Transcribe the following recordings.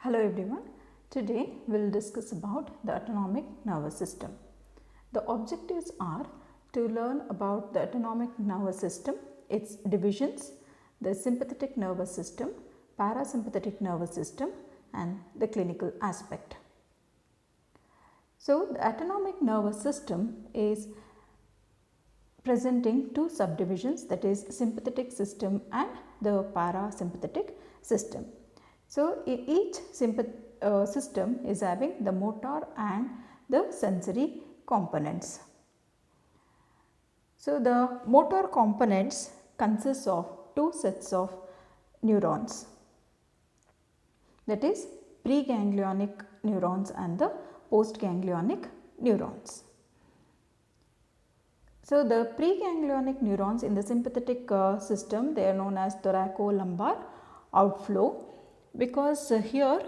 Hello everyone. Today we will discuss about the autonomic nervous system. The objectives are to learn about the autonomic nervous system, its divisions, the sympathetic nervous system, parasympathetic nervous system and the clinical aspect. So, the autonomic nervous system is presenting two subdivisions, that is sympathetic system and the parasympathetic system. So, each system is having the motor and the sensory components. So, the motor components consists of two sets of neurons, that is preganglionic neurons and the postganglionic neurons. So, the preganglionic neurons in the sympathetic system, they are known as thoracolumbar outflow, because here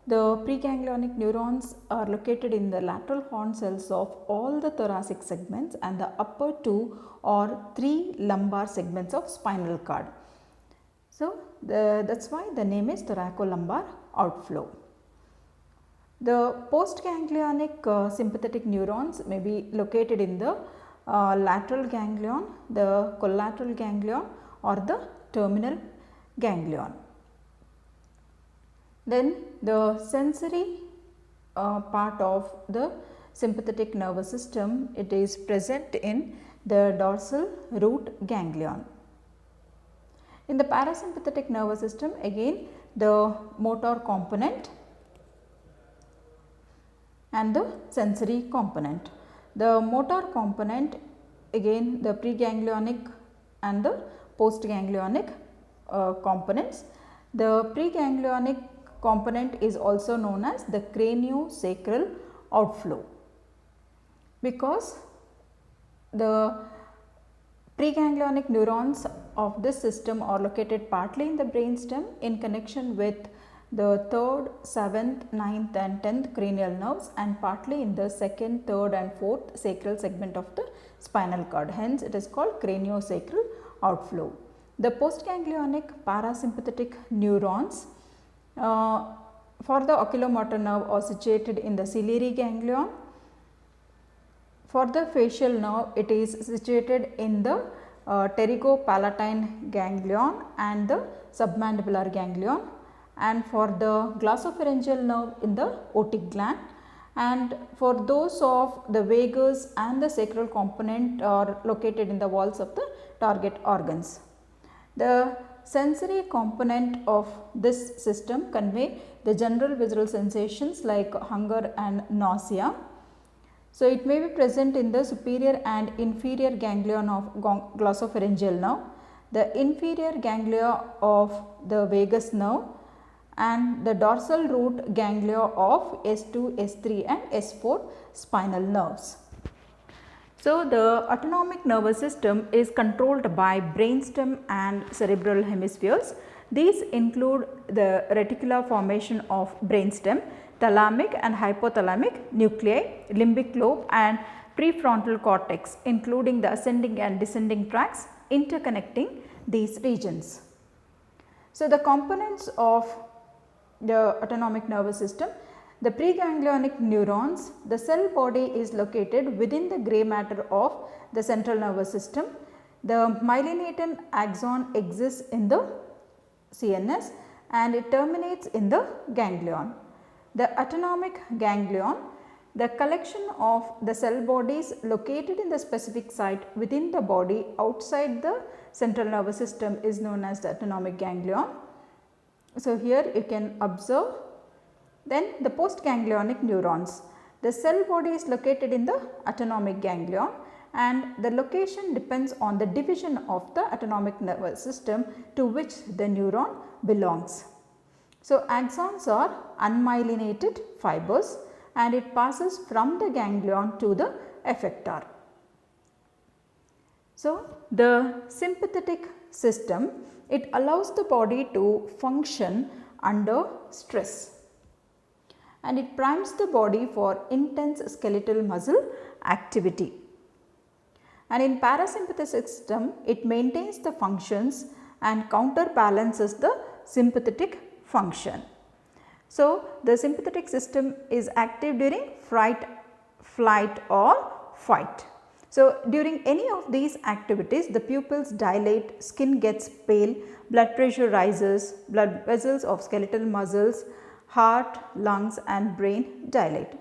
the preganglionic neurons are located in the lateral horn cells of all the thoracic segments and the upper two or three lumbar segments of spinal cord. So, that is why the name is thoracolumbar outflow. The postganglionic sympathetic neurons may be located in the lateral ganglion, the collateral ganglion or the terminal ganglion. Then the sensory part of the sympathetic nervous system, it is present in the dorsal root ganglion. In the parasympathetic nervous system, again the motor component and the sensory component. The motor component, again the preganglionic and the postganglionic components. The preganglionic component is also known as the craniosacral outflow, because the preganglionic neurons of this system are located partly in the brainstem in connection with the 3rd, 7th, 9th and 10th cranial nerves, and partly in the 2nd, 3rd and 4th sacral segment of the spinal cord. Hence, it is called craniosacral outflow. The postganglionic parasympathetic neurons for the oculomotor nerve are situated in the ciliary ganglion. For the facial nerve, it is situated in the pterygopalatine ganglion and the submandibular ganglion, and for the glossopharyngeal nerve in the otic gland, and for those of the vagus and the sacral component are located in the walls of the target organs. The sensory component of this system convey the general visual sensations like hunger and nausea. So, it may be present in the superior and inferior ganglion of glossopharyngeal nerve, the inferior ganglia of the vagus nerve and the dorsal root ganglia of S2, S3 and S4 spinal nerves. So, the autonomic nervous system is controlled by brainstem and cerebral hemispheres. These include the reticular formation of brainstem, thalamic and hypothalamic nuclei, limbic lobe and prefrontal cortex, including the ascending and descending tracts interconnecting these regions. So, the components of the autonomic nervous system: the preganglionic neurons, the cell body is located within the grey matter of the central nervous system. The myelinating axon exists in the CNS and it terminates in the ganglion. The autonomic ganglion, the collection of the cell bodies located in the specific site within the body outside the central nervous system, is known as the autonomic ganglion. So, here you can observe. Then the postganglionic neurons, the cell body is located in the autonomic ganglion and the location depends on the division of the autonomic nervous system to which the neuron belongs. So, axons are unmyelinated fibers and it passes from the ganglion to the effector. So, the sympathetic system, it allows the body to function under stress and it primes the body for intense skeletal muscle activity. And in parasympathetic system, it maintains the functions and counterbalances the sympathetic function. So, So, the sympathetic system is active during fright, flight or fight. So, during any of these activities the pupils dilate, skin gets pale, blood pressure rises, blood vessels of skeletal muscles, heart, lungs and brain dilate.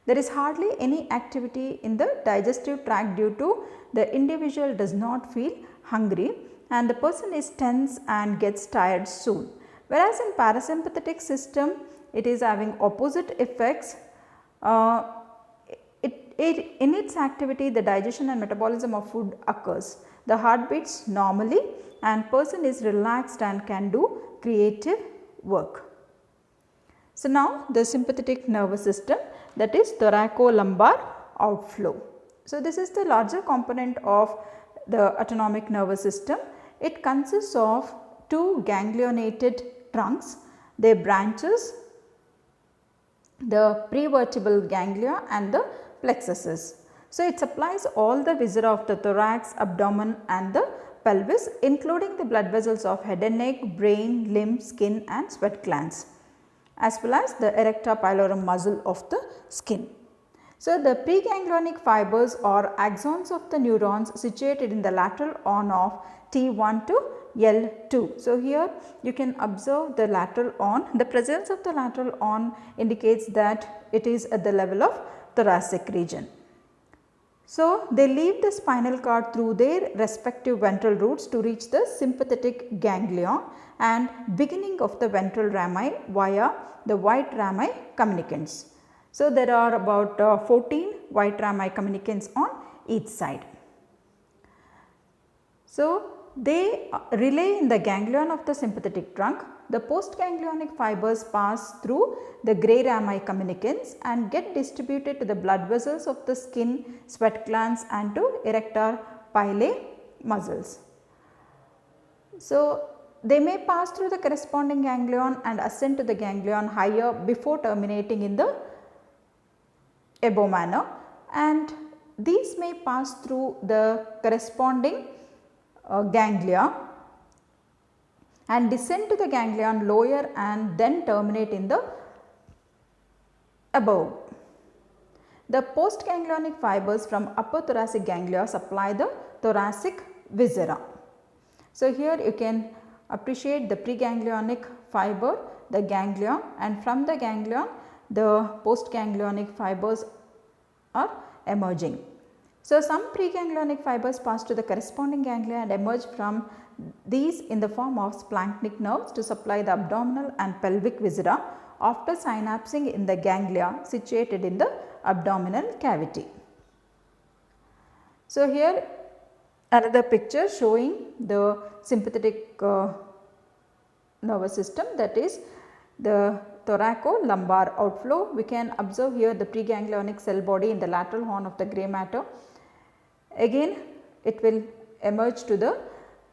There is hardly any activity in the digestive tract due to the individual does not feel hungry and the person is tense and gets tired soon. Whereas in parasympathetic system it is having opposite effects. In its activity the digestion and metabolism of food occurs. The heart beats normally and person is relaxed and can do creative work. So, now the sympathetic nervous system, that is thoracolumbar outflow. So, this is the larger component of the autonomic nervous system. It consists of two ganglionated trunks. Their branches, the prevertebral ganglia and the plexuses. So, it supplies all the viscera of the thorax, abdomen and the pelvis, including the blood vessels of head and neck, brain, limb, skin and sweat glands, as well as the erector pylorem muscle of the skin. So, the preganglionic fibers or axons of the neurons situated in the lateral horn of T1 to L2. So, here you can observe the lateral horn. The presence of the lateral horn indicates that it is at the level of thoracic region. So, they leave the spinal cord through their respective ventral roots to reach the sympathetic ganglion and beginning of the ventral rami via the white rami communicants. So, there are about 14 white rami communicants on each side. So, they relay in the ganglion of the sympathetic trunk. The postganglionic fibers pass through the grey rami communicants and get distributed to the blood vessels of the skin, sweat glands and to erector pili muscles. So, they may pass through the corresponding ganglion and ascend to the ganglion higher before terminating in the abdominal, and these may pass through the corresponding ganglia and descend to the ganglion lower and then terminate in the above. The postganglionic fibers from upper thoracic ganglia supply the thoracic viscera. So, here you can appreciate the preganglionic fiber, the ganglion, and from the ganglion the postganglionic fibers are emerging. So, some preganglionic fibers pass to the corresponding ganglia and emerge from these in the form of splanchnic nerves to supply the abdominal and pelvic viscera after synapsing in the ganglia situated in the abdominal cavity. So, here another picture showing the sympathetic nervous system, that is the thoracolumbar outflow. We can observe here the preganglionic cell body in the lateral horn of the grey matter. Again it will emerge to the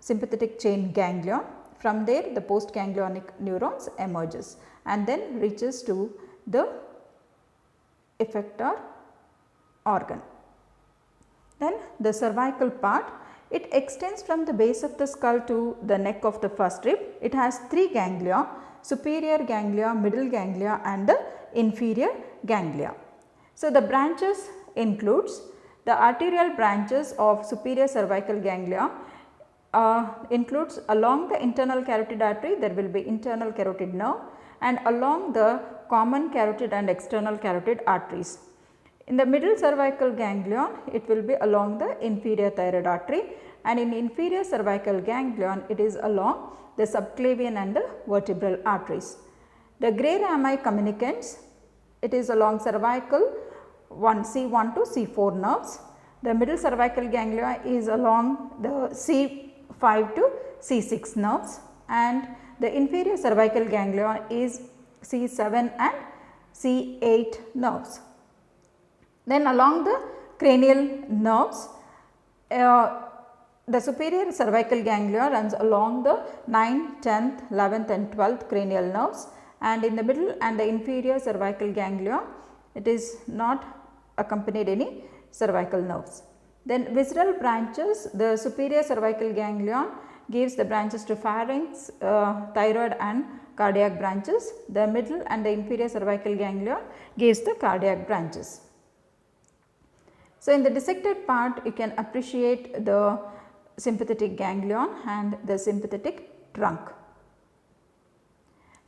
sympathetic chain ganglion. From there the postganglionic neurons emerges and then reaches to the effector organ. Then the cervical part, it extends from the base of the skull to the neck of the first rib. It has three ganglia: superior ganglia, middle ganglia and the inferior ganglia. So, the branches includes the arterial branches of superior cervical ganglia, includes along the internal carotid artery there will be internal carotid nerve, and along the common carotid and external carotid arteries. In the middle cervical ganglion it will be along the inferior thyroid artery, and in inferior cervical ganglion it is along the subclavian and the vertebral arteries. The grey rami communicants, it is along cervical C1 to C4 nerves. The middle cervical ganglia is along the C5 to C6 nerves, and the inferior cervical ganglia is C7 and C8 nerves. Then along the cranial nerves, the superior cervical ganglia runs along the 9th, 10th, 11th and 12th cranial nerves, and in the middle and the inferior cervical ganglia it is not accompanied any cervical nerves. Then visceral branches, the superior cervical ganglion gives the branches to pharynx, thyroid and cardiac branches. The middle and the inferior cervical ganglion gives the cardiac branches. So, in the dissected part you can appreciate the sympathetic ganglion and the sympathetic trunk.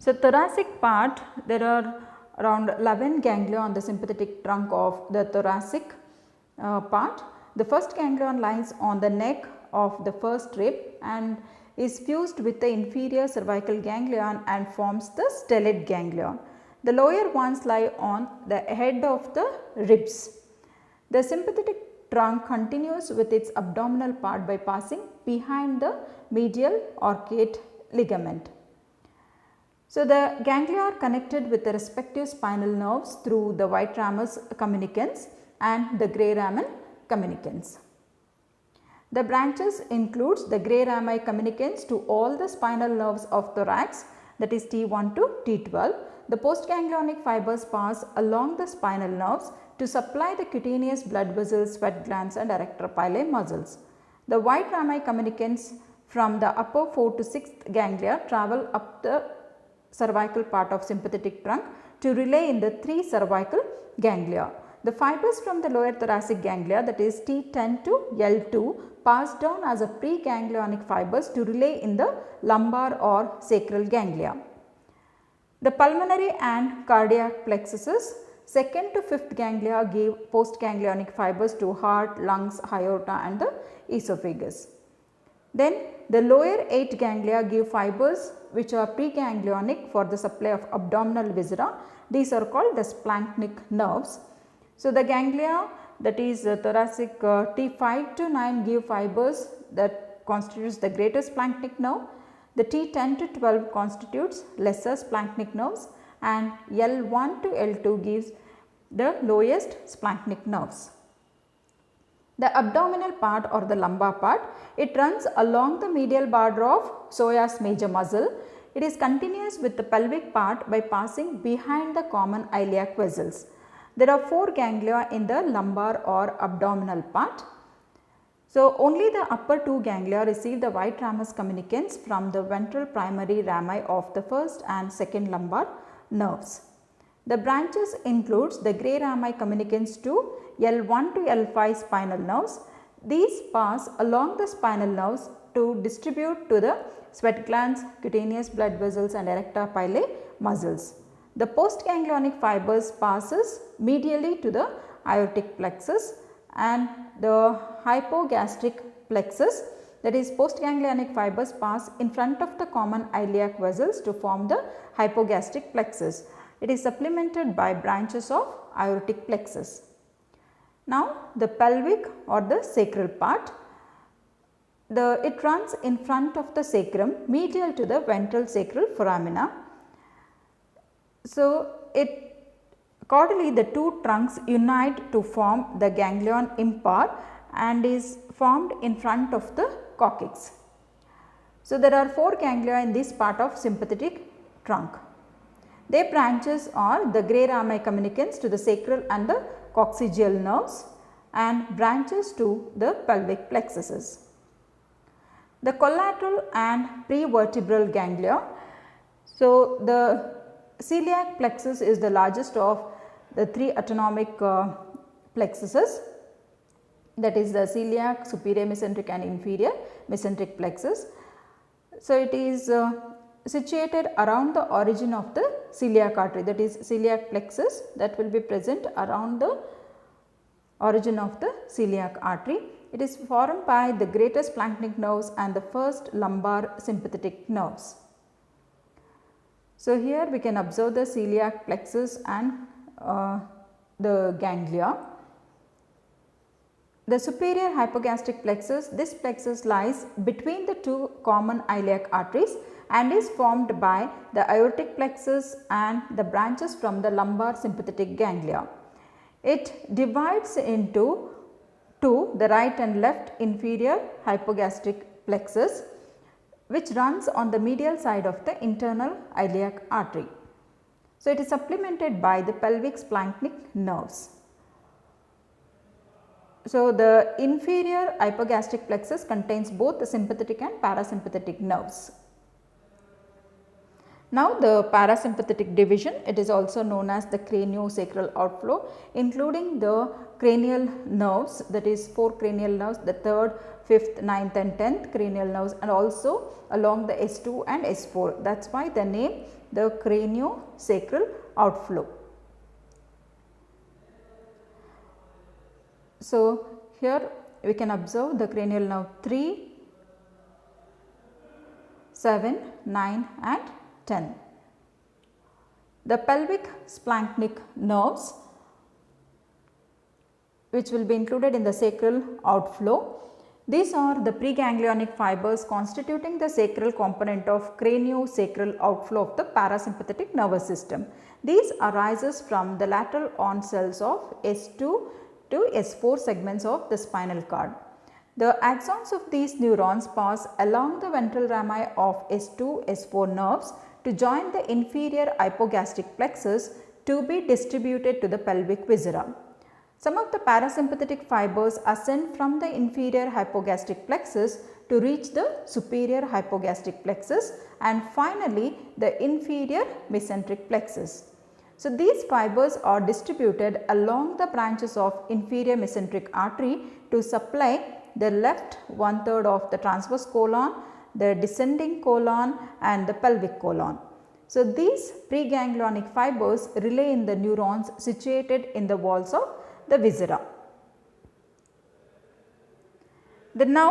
So, thoracic part, there are around 11 ganglia on the sympathetic trunk of the thoracic part. The first ganglion lies on the neck of the first rib and is fused with the inferior cervical ganglion and forms the stellate ganglion. The lower ones lie on the head of the ribs. The sympathetic trunk continues with its abdominal part by passing behind the medial arcuate ligament. So, the ganglia are connected with the respective spinal nerves through the white ramus communicans and the grey ramen communicans. The branches includes the grey rami communicants to all the spinal nerves of thorax, that is T1 to T12. The postganglionic fibers pass along the spinal nerves to supply the cutaneous blood vessels, sweat glands and erector pili muscles. The white rami communicants from the upper 4th to 6th ganglia travel up the cervical part of sympathetic trunk to relay in the 3 cervical ganglia. The fibers from the lower thoracic ganglia, that is T10 to L2, pass down as a preganglionic fibers to relay in the lumbar or sacral ganglia. The pulmonary and cardiac plexuses, 2nd to 5th ganglia give postganglionic fibers to heart, lungs, aorta and the esophagus. Then the lower 8 ganglia give fibers which are preganglionic for the supply of abdominal viscera. These are called the splanchnic nerves. So, the ganglia, that is thoracic T5 to 9 give fibers that constitutes the greater splanchnic nerve. The T10 to 12 constitutes lesser splanchnic nerves and L1 to L2 gives the lowest splanchnic nerves. The abdominal part or the lumbar part, it runs along the medial border of psoas major muscle. It is continuous with the pelvic part by passing behind the common iliac vessels. There are 4 ganglia in the lumbar or abdominal part. So, only the upper 2 ganglia receive the white ramus communicants from the ventral primary rami of the first and second lumbar nerves. The branches includes the grey rami communicants to L1 to L5 spinal nerves. These pass along the spinal nerves to distribute to the sweat glands, cutaneous blood vessels and erector pili muscles. The postganglionic fibers passes medially to the aortic plexus and the hypogastric plexus, that is postganglionic fibers pass in front of the common iliac vessels to form the hypogastric plexus. It is supplemented by branches of aortic plexus. Now, the pelvic or the sacral part, it runs in front of the sacrum medial to the ventral sacral foramina. So, accordingly the 2 trunks unite to form the ganglion impar and is formed in front of the coccyx. So, there are 4 ganglia in this part of sympathetic trunk. Their branches are the grey rami communicants to the sacral and the coccygeal nerves and branches to the pelvic plexuses. The collateral and prevertebral ganglia. So, the celiac plexus is the largest of the 3 autonomic plexuses, that is the celiac, superior mesenteric and inferior mesenteric plexus. So, it is situated around the origin of the celiac artery, that is celiac plexus, that will be present around the origin of the celiac artery. It is formed by the greater splanchnic nerves and the first lumbar sympathetic nerves. So, here we can observe the celiac plexus and the ganglia. The superior hypogastric plexus, this plexus lies between the 2 common iliac arteries and is formed by the aortic plexus and the branches from the lumbar sympathetic ganglia. It divides into 2, the right and left inferior hypogastric plexus, which runs on the medial side of the internal iliac artery. So, it is supplemented by the pelvic splanchnic nerves. So, the inferior hypogastric plexus contains both the sympathetic and parasympathetic nerves. Now the parasympathetic division, it is also known as the craniosacral outflow, including the cranial nerves, that is 4 cranial nerves, the 3rd, 5th, 9th and 10th cranial nerves, and also along the S2 and S4. That is why the name the craniosacral outflow. So here we can observe the cranial nerve 3, 7, 9 and 10. The pelvic splanchnic nerves, which will be included in the sacral outflow. These are the preganglionic fibers constituting the sacral component of craniosacral outflow of the parasympathetic nervous system. These arises from the lateral on cells of S2 to S4 segments of the spinal cord. The axons of these neurons pass along the ventral rami of S2, S4 nerves to join the inferior hypogastric plexus to be distributed to the pelvic viscera. Some of the parasympathetic fibers ascend from the inferior hypogastric plexus to reach the superior hypogastric plexus and finally the inferior mesenteric plexus. So, these fibers are distributed along the branches of inferior mesenteric artery to supply the left 1/3 of the transverse colon, the descending colon and the pelvic colon. So, these preganglionic fibers relay in the neurons situated in the walls of the viscera. Then now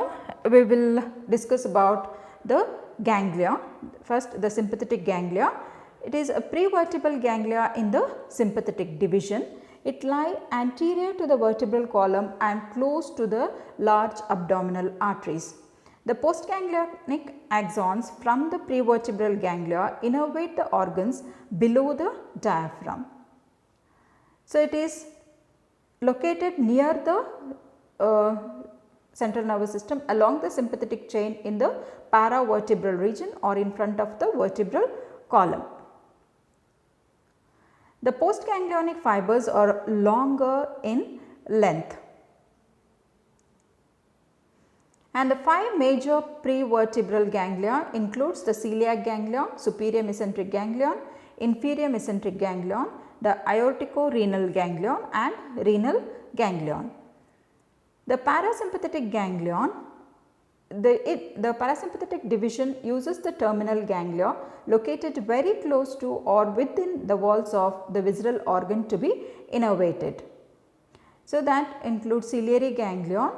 we will discuss about the ganglia. First, the sympathetic ganglia. It is a prevertebral ganglia in the sympathetic division. It lie anterior to the vertebral column and close to the large abdominal arteries. The postganglionic axons from the prevertebral ganglia innervate the organs below the diaphragm. So, it is located near the central nervous system along the sympathetic chain in the paravertebral region or in front of the vertebral column. The postganglionic fibers are longer in length. And the 5 major prevertebral ganglia includes the celiac ganglion, superior mesenteric ganglion, inferior mesenteric ganglion, the aortico-renal ganglion and renal ganglion. The parasympathetic ganglion, the parasympathetic division uses the terminal ganglia located very close to or within the walls of the visceral organ to be innervated. So, that includes ciliary ganglion,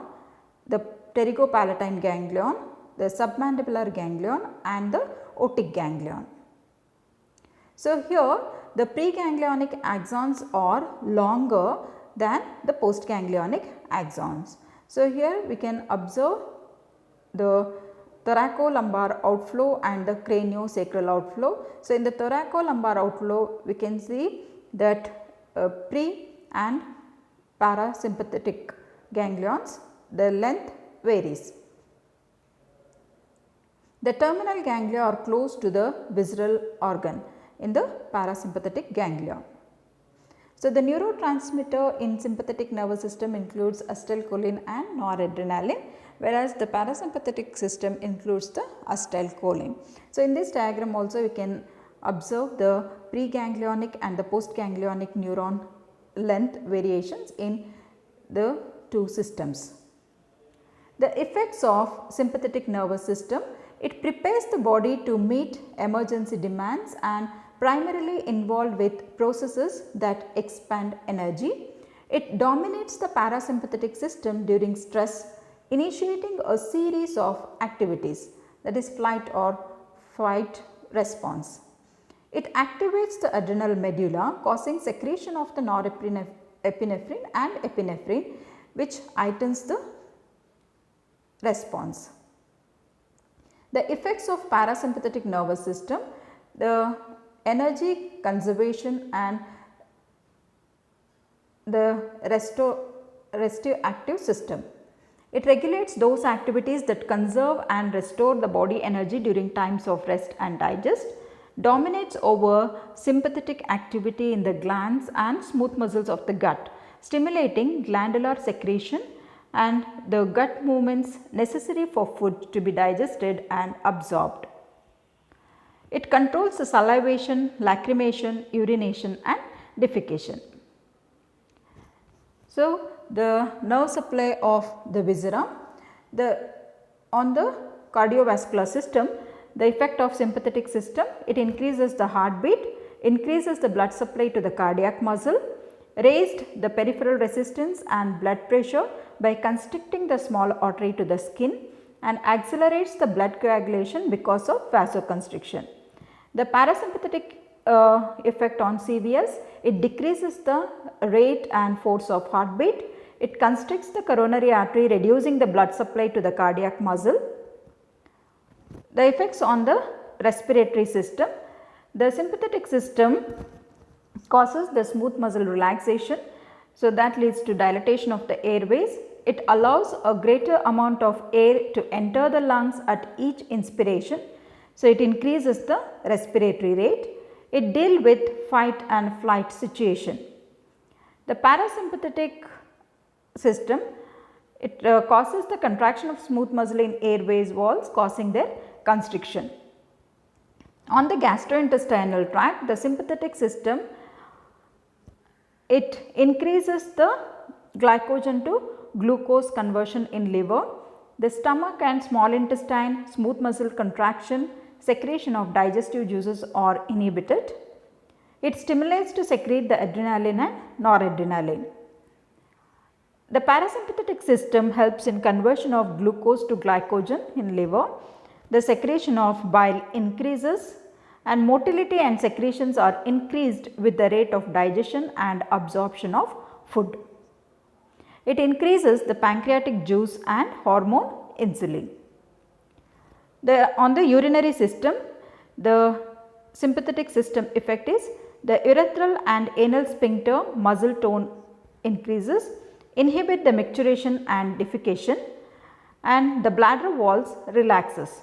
the pterygopalatine ganglion, the submandibular ganglion and the otic ganglion. So, here the preganglionic axons are longer than the postganglionic axons. So, here we can observe the thoracolumbar outflow and the craniosacral outflow. So, in the thoracolumbar outflow we can see that pre and parasympathetic ganglions, the length varies. The terminal ganglia are close to the visceral organ in the parasympathetic ganglia. So, the neurotransmitter in sympathetic nervous system includes acetylcholine and noradrenaline, whereas the parasympathetic system includes the acetylcholine. So, in this diagram also we can observe the preganglionic and the postganglionic neuron length variations in the two systems. The effects of sympathetic nervous system, it prepares the body to meet emergency demands and primarily involved with processes that expand energy. It dominates the parasympathetic system during stress, initiating a series of activities, that is flight or fight response. It activates the adrenal medulla, causing secretion of the norepinephrine and epinephrine, which heightens the response. The effects of parasympathetic nervous system, the energy conservation and the restorative active system. It regulates those activities that conserve and restore the body energy during times of rest and digest, dominates over sympathetic activity in the glands and smooth muscles of the gut, stimulating glandular secretion and the gut movements necessary for food to be digested and absorbed. It controls the salivation, lacrimation, urination and defecation. So, the nerve supply of the viscera, on the cardiovascular system, the effect of sympathetic system, it increases the heartbeat, increases the blood supply to the cardiac muscle, raised the peripheral resistance and blood pressure by constricting the small artery to the skin, and accelerates the blood coagulation because of vasoconstriction. The parasympathetic effect on CVS, it decreases the rate and force of heartbeat, it constricts the coronary artery, reducing the blood supply to the cardiac muscle. The effects on the respiratory system, the sympathetic system causes the smooth muscle relaxation, so that leads to dilatation of the airways. It allows a greater amount of air to enter the lungs at each inspiration, so it increases the respiratory rate. It deals with fight and flight situation. The parasympathetic system, it causes the contraction of smooth muscle in airways walls, causing their constriction. On the gastrointestinal tract, the sympathetic system, it increases the glycogen to glucose conversion in liver. The stomach and small intestine, smooth muscle contraction, secretion of digestive juices are inhibited. It stimulates to secrete the adrenaline and noradrenaline. The parasympathetic system helps in conversion of glucose to glycogen in liver. The secretion of bile increases and motility and secretions are increased with the rate of digestion and absorption of food. It increases the pancreatic juice and hormone insulin. On the urinary system, the sympathetic system effect is the urethral and anal sphincter muscle tone increases, inhibit the micturition and defecation, and the bladder walls relaxes.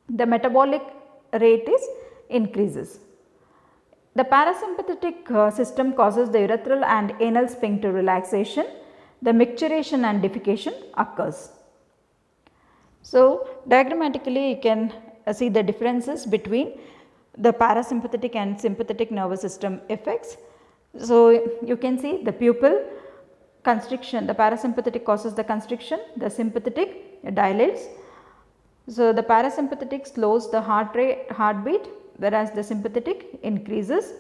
The metabolic rate is increases. The parasympathetic system causes the urethral and anal sphincter relaxation, the micturition and defecation occurs. So, diagrammatically you can see the differences between the parasympathetic and sympathetic nervous system effects. So, you can see the pupil constriction, the parasympathetic causes the constriction, the sympathetic dilates. So, the parasympathetic slows the heartbeat, whereas the sympathetic increases.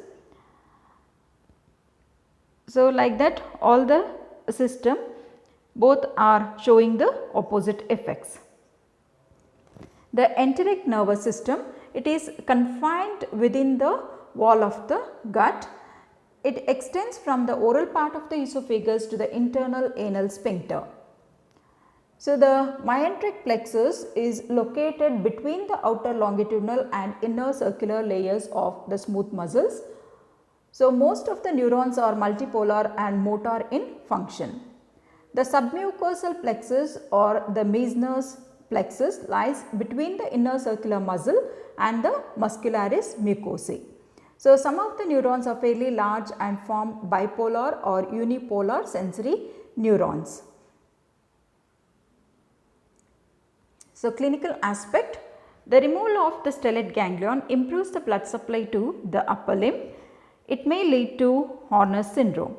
So, like that all the system both are showing the opposite effects. The enteric nervous system, it is confined within the wall of the gut. It extends from the oral part of the esophagus to the internal anal sphincter. So, the myenteric plexus is located between the outer longitudinal and inner circular layers of the smooth muscles. So, most of the neurons are multipolar and motor in function. The submucosal plexus or the Meissner's plexus lies between the inner circular muscle and the muscularis mucosae. So, some of the neurons are fairly large and form bipolar or unipolar sensory neurons. So, clinical aspect, the removal of the stellate ganglion improves the blood supply to the upper limb. It may lead to Horner's syndrome.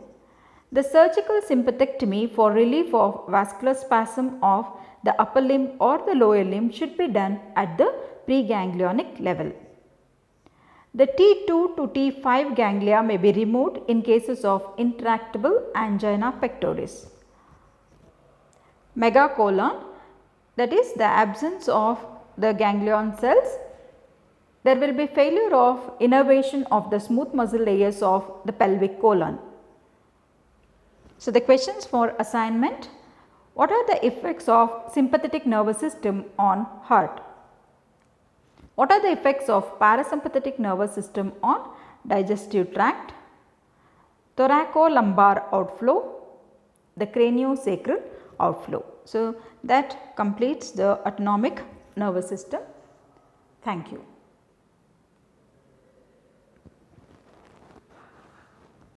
The surgical sympathectomy for relief of vascular spasm of the upper limb or the lower limb should be done at the preganglionic level. The T2 to T5 ganglia may be removed in cases of intractable angina pectoris. Megacolon, that is the absence of the ganglion cells. There will be failure of innervation of the smooth muscle layers of the pelvic colon. So, the questions for assignment: what are the effects of sympathetic nervous system on heart? What are the effects of parasympathetic nervous system on digestive tract? Thoracolumbar outflow, the craniosacral outflow. So, that completes the autonomic nervous system. Thank you.